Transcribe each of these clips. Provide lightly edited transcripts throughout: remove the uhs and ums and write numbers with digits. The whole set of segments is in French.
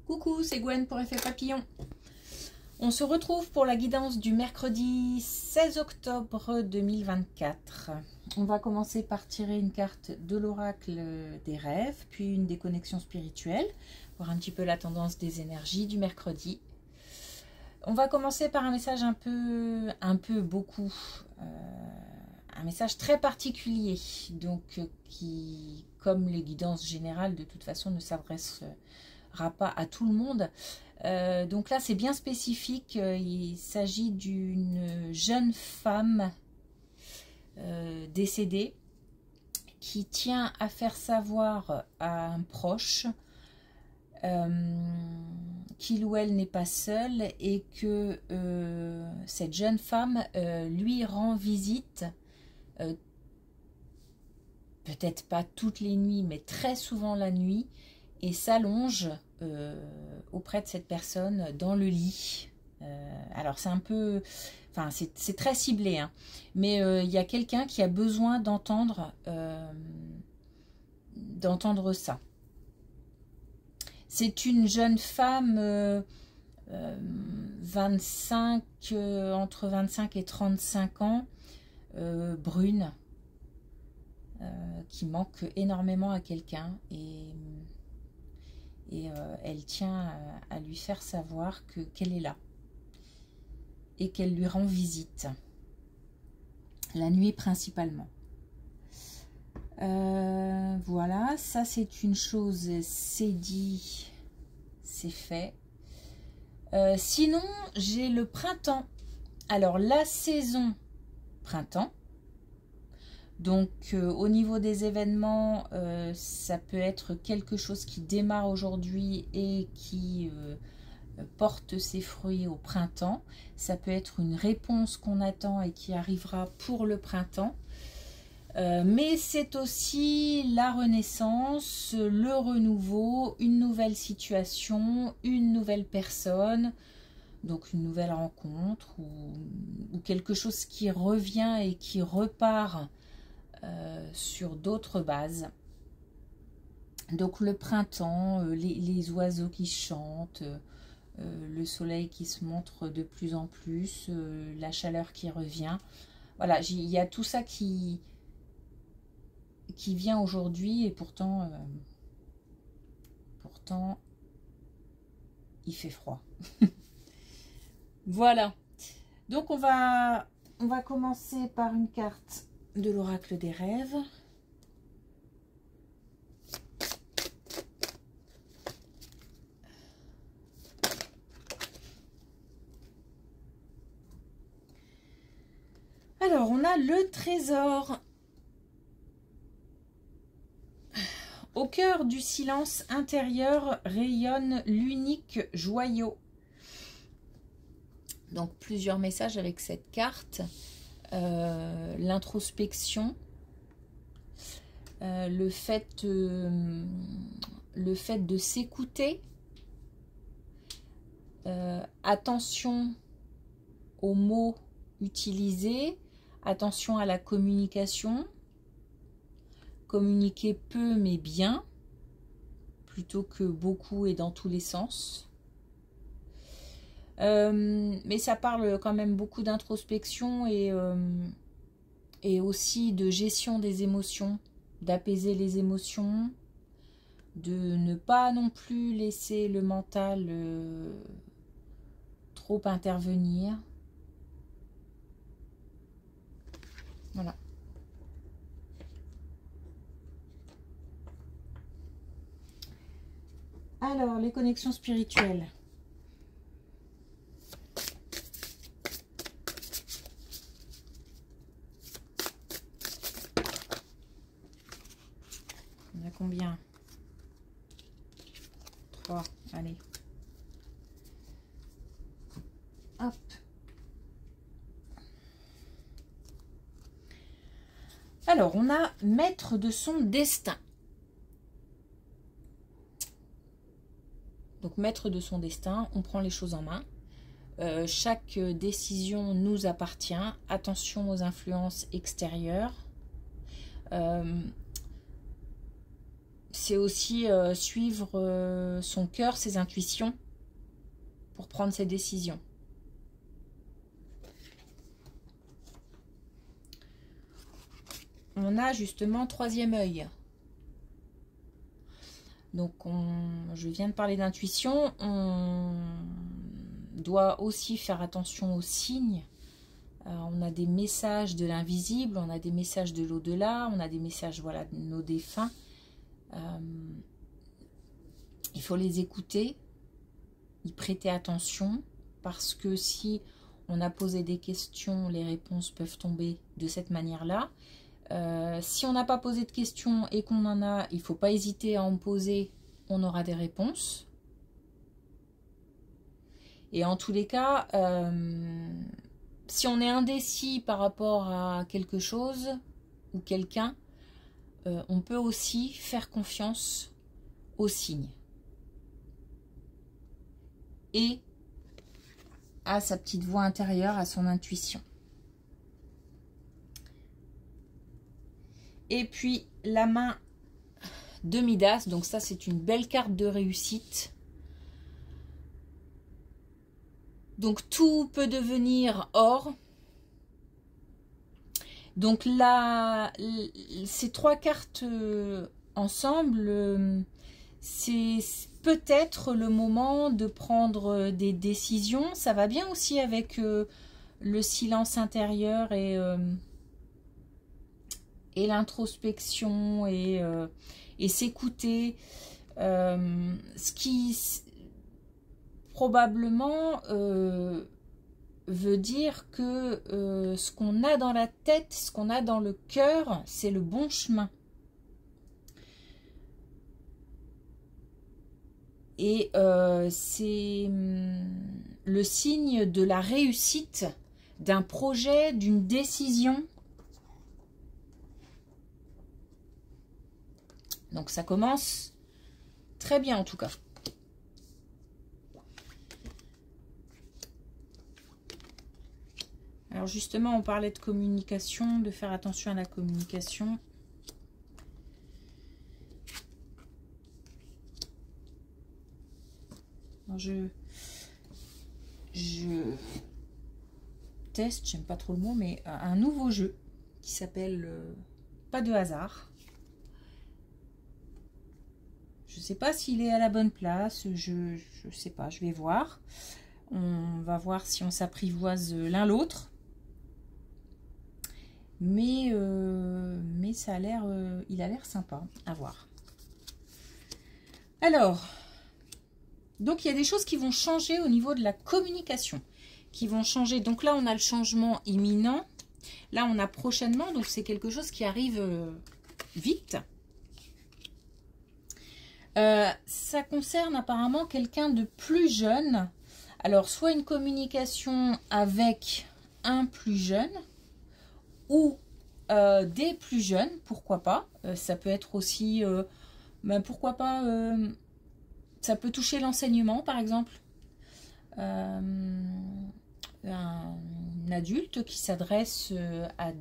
Coucou, c'est Gwen pour Effet Papillon. On se retrouve pour la guidance du mercredi 16 octobre 2024. On va commencer par tirer une carte de l'oracle des rêves, puis une des connexions spirituelles, voir un petit peu la tendance des énergies du mercredi. On va commencer par un message un message très particulier, donc qui, comme les guidances générales, de toute façon ne s'adressera pas à tout le monde. Donc là c'est bien spécifique, il s'agit d'une jeune femme décédée qui tient à faire savoir à un proche qu'il ou elle n'est pas seule et que cette jeune femme lui rend visite, peut-être pas toutes les nuits mais très souvent la nuit, et s'allonge auprès de cette personne dans le lit. Alors c'est un peu, enfin c'est très ciblé, hein, mais il y a quelqu'un qui a besoin d'entendre ça. C'est une jeune femme entre 25 et 35 ans, brune, qui manque énormément à quelqu'un, et elle tient à lui faire savoir qu'elle est là et qu'elle lui rend visite, la nuit principalement. Voilà, ça c'est une chose, c'est dit, c'est fait. Sinon, j'ai le printemps. Alors, la saison printemps. Donc, au niveau des événements, ça peut être quelque chose qui démarre aujourd'hui et qui porte ses fruits au printemps. Ça peut être une réponse qu'on attend et qui arrivera pour le printemps. Mais c'est aussi la renaissance, le renouveau, une nouvelle situation, une nouvelle personne, donc une nouvelle rencontre ou quelque chose qui revient et qui repart sur d'autres bases. Donc le printemps, les oiseaux qui chantent, le soleil qui se montre de plus en plus, la chaleur qui revient. Voilà, il y a tout ça qui vient aujourd'hui, et pourtant il fait froid. Voilà, donc on va commencer par une carte de l'oracle des rêves. Alors, on a le trésor. Au cœur du silence intérieur rayonne l'unique joyau. Donc, plusieurs messages avec cette carte. L'introspection, le fait de s'écouter, attention aux mots utilisés, attention à la communication, communiquer peu mais bien, plutôt que beaucoup et dans tous les sens. Mais ça parle quand même beaucoup d'introspection et aussi de gestion des émotions, d'apaiser les émotions, de ne pas non plus laisser le mental trop intervenir. Voilà. Alors, les connexions spirituelles. On a combien? 3, allez. Hop. Alors, on a maître de son destin. Donc, maître de son destin, on prend les choses en main. Chaque décision nous appartient. Attention aux influences extérieures. c'est aussi suivre son cœur, ses intuitions pour prendre ses décisions. On a justement troisième œil. Donc, je viens de parler d'intuition. On doit aussi faire attention aux signes. On a des messages de l'invisible, on a des messages de l'au-delà, on a des messages, voilà, de nos défunts. Il faut les écouter, y prêter attention, parce que si on a posé des questions, les réponses peuvent tomber de cette manière-là. Si on n'a pas posé de questions et qu'on en a, il ne faut pas hésiter à en poser, on aura des réponses. Et en tous les cas, si on est indécis par rapport à quelque chose ou quelqu'un, on peut aussi faire confiance aux signes et à sa petite voix intérieure, à son intuition. Et puis la main de Midas, donc ça c'est une belle carte de réussite. Donc tout peut devenir or. Donc là, ces trois cartes ensemble, c'est peut-être le moment de prendre des décisions. Ça va bien aussi avec le silence intérieur et l'introspection et s'écouter. Ce qui probablement veut dire que ce qu'on a dans la tête, ce qu'on a dans le cœur, c'est le bon chemin. Et c'est le signe de la réussite d'un projet, d'une décision. Donc ça commence très bien en tout cas. Alors justement, on parlait de communication, de faire attention à la communication. Alors je teste, j'aime pas trop le mot, mais un nouveau jeu qui s'appelle Pas de hasard. Je ne sais pas s'il est à la bonne place, je ne sais pas, je vais voir. On va voir si on s'apprivoise l'un l'autre. Mais ça a l'air, il a l'air sympa à voir. Alors, donc il y a des choses qui vont changer au niveau de la communication. Qui vont changer. Donc là, on a le changement imminent. Là, on a prochainement. Donc c'est quelque chose qui arrive vite. Ça concerne apparemment quelqu'un de plus jeune. Alors, soit une communication avec un plus jeune ou des plus jeunes, pourquoi pas. Ça peut être aussi, pourquoi pas, ça peut toucher l'enseignement, par exemple. Un adulte qui s'adresse à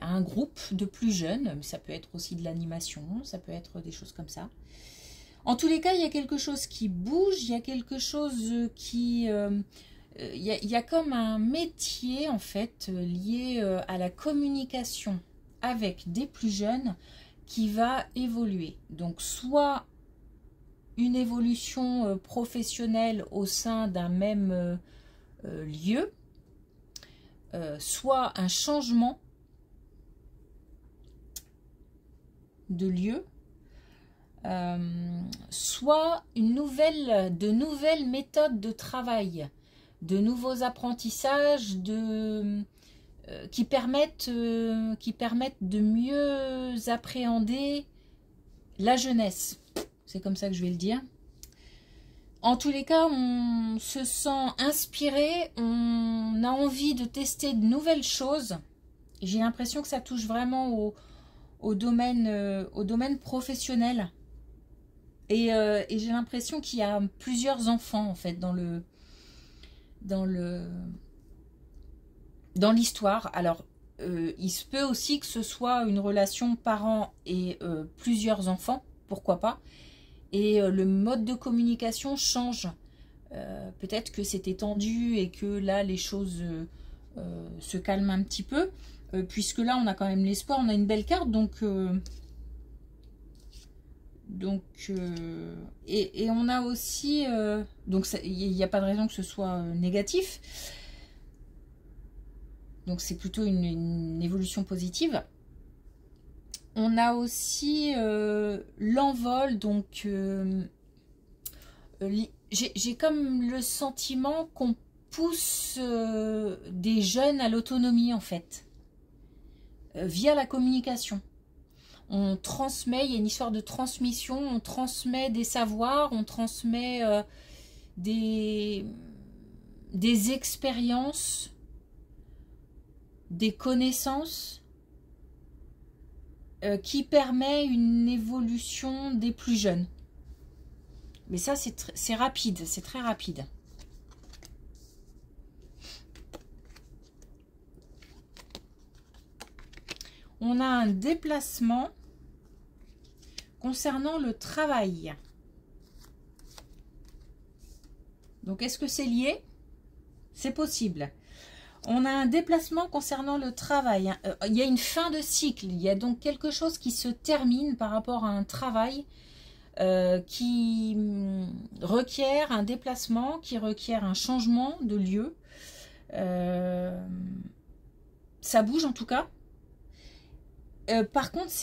un groupe de plus jeunes, mais ça peut être aussi de l'animation, ça peut être des choses comme ça. En tous les cas, il y a quelque chose qui bouge, il y a quelque chose qui... il y a comme un métier, en fait, lié à la communication avec des plus jeunes qui va évoluer. Donc, soit une évolution professionnelle au sein d'un même lieu, soit un changement de lieu, soit de nouvelles méthodes de travail, de nouveaux apprentissages qui permettent de mieux appréhender la jeunesse. C'est comme ça que je vais le dire. En tous les cas, on se sent inspiré, on a envie de tester de nouvelles choses. J'ai l'impression que ça touche vraiment au domaine professionnel. Et j'ai l'impression qu'il y a plusieurs enfants, en fait, dans l'histoire. Alors, il se peut aussi que ce soit une relation parent et plusieurs enfants. pourquoi pas. Et le mode de communication change. Peut-être que c'était tendu et que là, les choses se calment un petit peu. Puisque là, on a quand même l'espoir, on a une belle carte. Et on a aussi... donc, il n'y a pas de raison que ce soit négatif. Donc, c'est plutôt une évolution positive. On a aussi l'envol, donc j'ai comme le sentiment qu'on pousse des jeunes à l'autonomie en fait, via la communication. On transmet, il y a une histoire de transmission, on transmet des savoirs, on transmet des expériences, des connaissances, qui permet une évolution des plus jeunes. Mais ça, c'est rapide, c'est très rapide. On a un déplacement concernant le travail. Donc, est-ce que c'est lié? C'est possible. On a un déplacement concernant le travail. Il y a une fin de cycle. Il y a donc quelque chose qui se termine par rapport à un travail qui requiert un déplacement, qui requiert un changement de lieu. Ça bouge en tout cas. Par contre,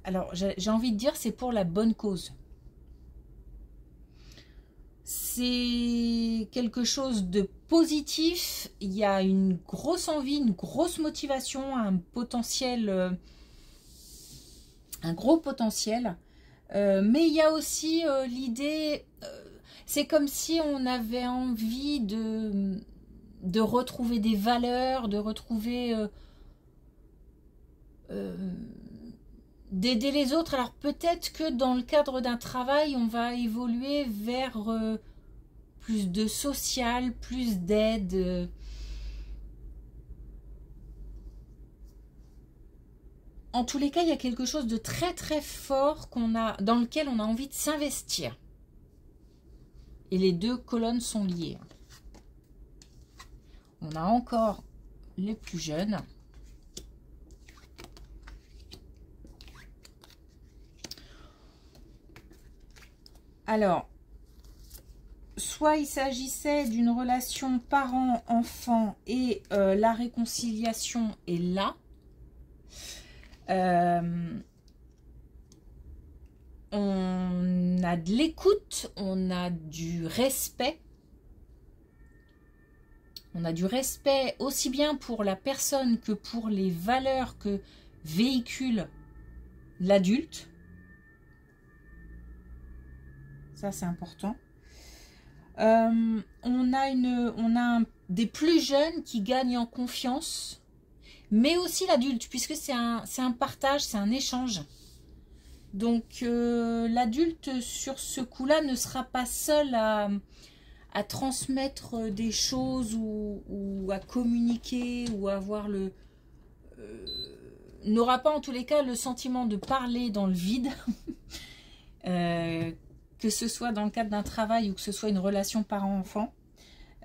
alors j'ai envie de dire c'est pour la bonne cause. C'est quelque chose de positif, il y a une grosse envie, une grosse motivation, un potentiel, un gros potentiel. Mais il y a aussi l'idée, c'est comme si on avait envie de retrouver des valeurs, de retrouver... d'aider les autres. Alors peut-être que dans le cadre d'un travail, on va évoluer vers plus de social, plus d'aide. En tous les cas, il y a quelque chose de très très fort dans lequel on a envie de s'investir. Et les deux colonnes sont liées. On a encore les plus jeunes. Alors, soit il s'agissait d'une relation parent-enfant et la réconciliation est là. On a de l'écoute, on a du respect. On a du respect aussi bien pour la personne que pour les valeurs que véhicule l'adulte. Ça, c'est important. On a des plus jeunes qui gagnent en confiance, mais aussi l'adulte, puisque c'est un partage, c'est un échange. Donc, l'adulte, sur ce coup-là, ne sera pas seul à transmettre des choses ou à communiquer ou à avoir n'aura pas en tous les cas le sentiment de parler dans le vide. Que ce soit dans le cadre d'un travail ou que ce soit une relation parent-enfant.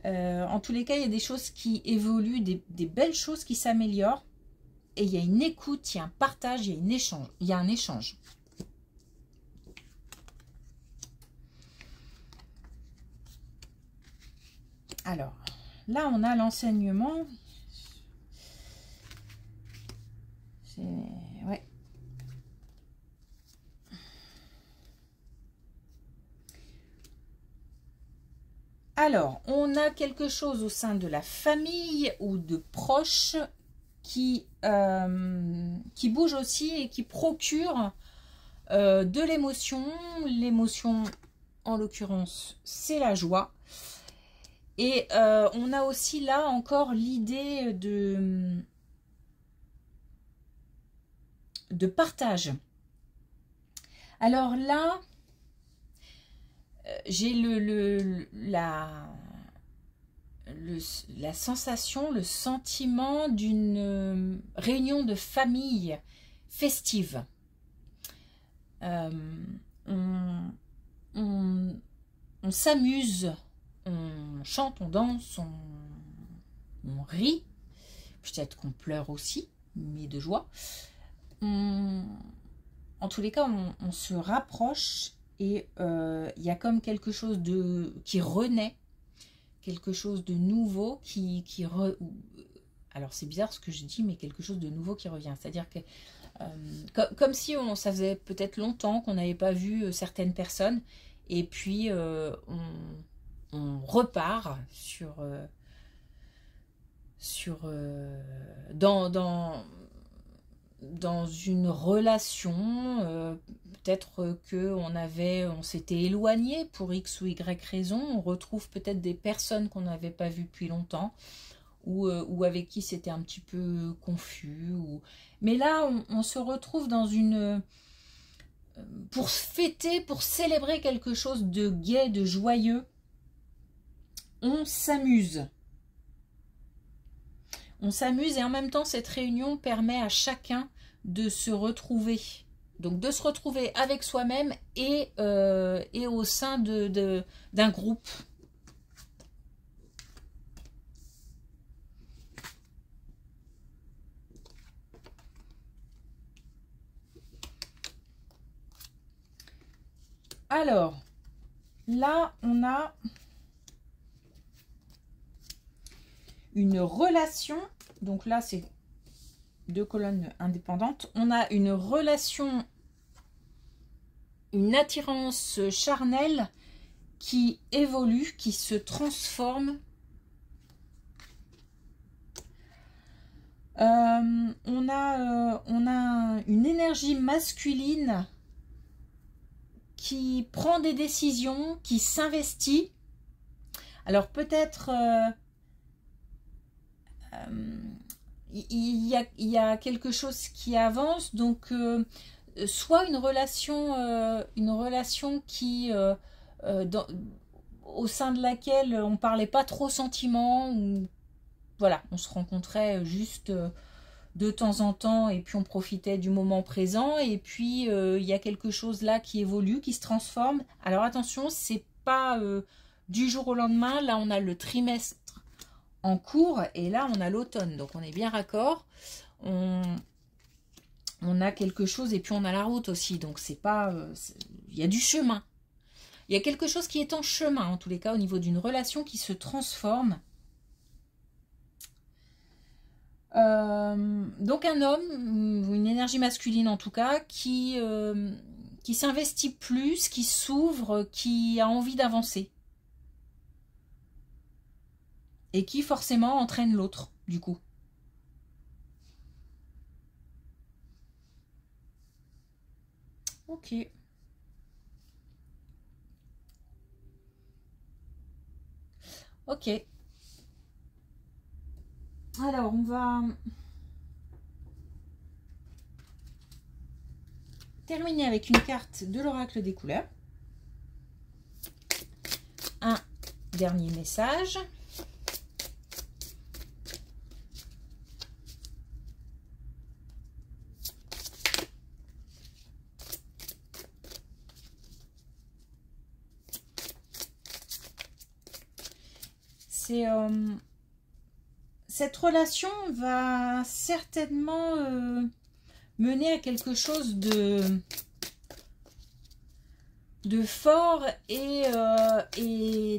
En tous les cas, il y a des choses qui évoluent, des belles choses qui s'améliorent. Et il y a une écoute, il y a un partage, il y a un échange. Alors, là, on a l'enseignement. Ouais. Alors, on a quelque chose au sein de la famille ou de proches qui bouge aussi et qui procure de l'émotion. L'émotion, en l'occurrence, c'est la joie. Et on a aussi là encore l'idée de partage. Alors là, j'ai la sensation, le sentiment d'une réunion de famille festive. on, on, on s'amuse, on chante, on danse, on rit, peut-être qu'on pleure aussi, mais de joie. En tous les cas, on se rapproche et il y a comme quelque chose qui renaît, quelque chose de nouveau alors c'est bizarre ce que je dis, mais quelque chose de nouveau qui revient. C'est-à-dire que comme si ça faisait peut-être longtemps qu'on n'avait pas vu certaines personnes, et puis on repart dans une relation, peut-être on s'était éloigné pour X ou Y raison, on retrouve peut-être des personnes qu'on n'avait pas vues depuis longtemps, ou avec qui c'était un petit peu confus. Mais là, on se retrouve pour fêter, pour célébrer quelque chose de gai, de joyeux. On s'amuse. On s'amuse et en même temps, cette réunion permet à chacun de se retrouver. Donc, de se retrouver avec soi-même et au sein d'un groupe. Alors, là, on a une relation. Donc là, c'est 2 colonnes indépendantes. On a une relation, une attirance charnelle qui évolue, qui se transforme. On a une énergie masculine qui prend des décisions, qui s'investit. Alors peut-être il y a quelque chose qui avance, donc soit une relation qui au sein de laquelle on parlait pas trop sentiments, ou voilà, on se rencontrait juste de temps en temps et puis on profitait du moment présent, et puis il y a quelque chose là qui évolue, qui se transforme. Alors attention, c'est pas du jour au lendemain. Là on a le trimestre en cours et là on a l'automne, donc on est bien raccord. On a quelque chose et puis on a la route aussi, donc c'est pas il y a du chemin, il y a quelque chose qui est en chemin en tous les cas au niveau d'une relation qui se transforme. Donc un homme, une énergie masculine en tout cas, qui s'investit plus, qui s'ouvre, qui a envie d'avancer. Et qui forcément entraîne l'autre, du coup. Ok. Ok. Alors, on va terminer avec une carte de l'oracle des couleurs. Un dernier message. Cette relation va certainement mener à quelque chose de fort et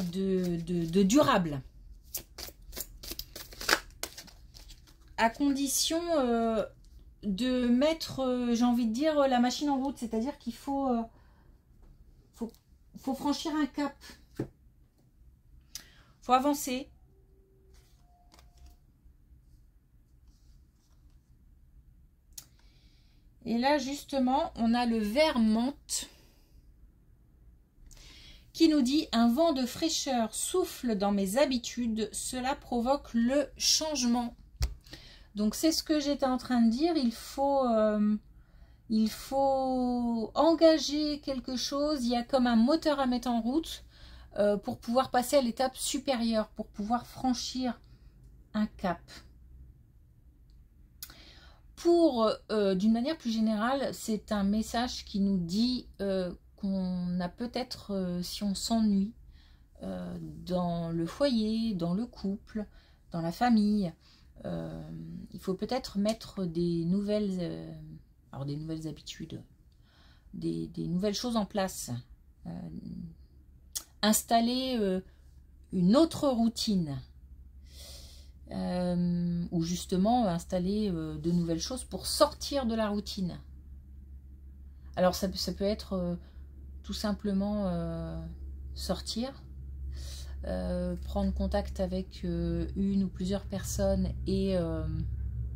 de durable. À condition de mettre, j'ai envie de dire, la machine en route. C'est-à-dire qu'il faut franchir un cap. Faut avancer. Et là, justement, on a le ver menthe qui nous dit « Un vent de fraîcheur souffle dans mes habitudes, cela provoque le changement. » Donc, c'est ce que j'étais en train de dire. Il faut engager quelque chose. Il y a comme un moteur à mettre en route pour pouvoir passer à l'étape supérieure, pour pouvoir franchir un cap. D'une manière plus générale, c'est un message qui nous dit qu'on a peut-être, si on s'ennuie, dans le foyer, dans le couple, dans la famille, il faut peut-être mettre des nouvelles, alors des nouvelles habitudes, des nouvelles choses en place, installer une autre routine, ou justement installer de nouvelles choses pour sortir de la routine. Alors ça peut être tout simplement sortir, prendre contact avec une ou plusieurs personnes et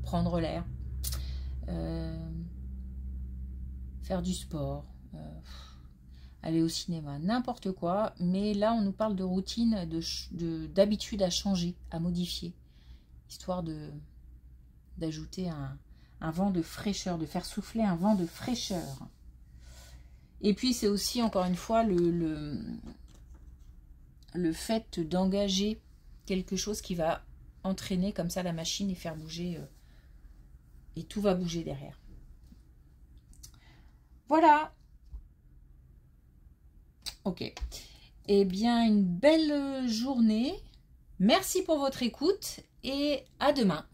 prendre l'air, faire du sport, aller au cinéma, n'importe quoi. Mais là, on nous parle de routine, d'habitude à changer, à modifier, histoire d'ajouter un vent de fraîcheur, de faire souffler un vent de fraîcheur. Et puis, c'est aussi, encore une fois, le fait d'engager quelque chose qui va entraîner comme ça la machine et faire bouger, et tout va bouger derrière. Voilà. Ok. Eh bien, une belle journée. Merci pour votre écoute et à demain.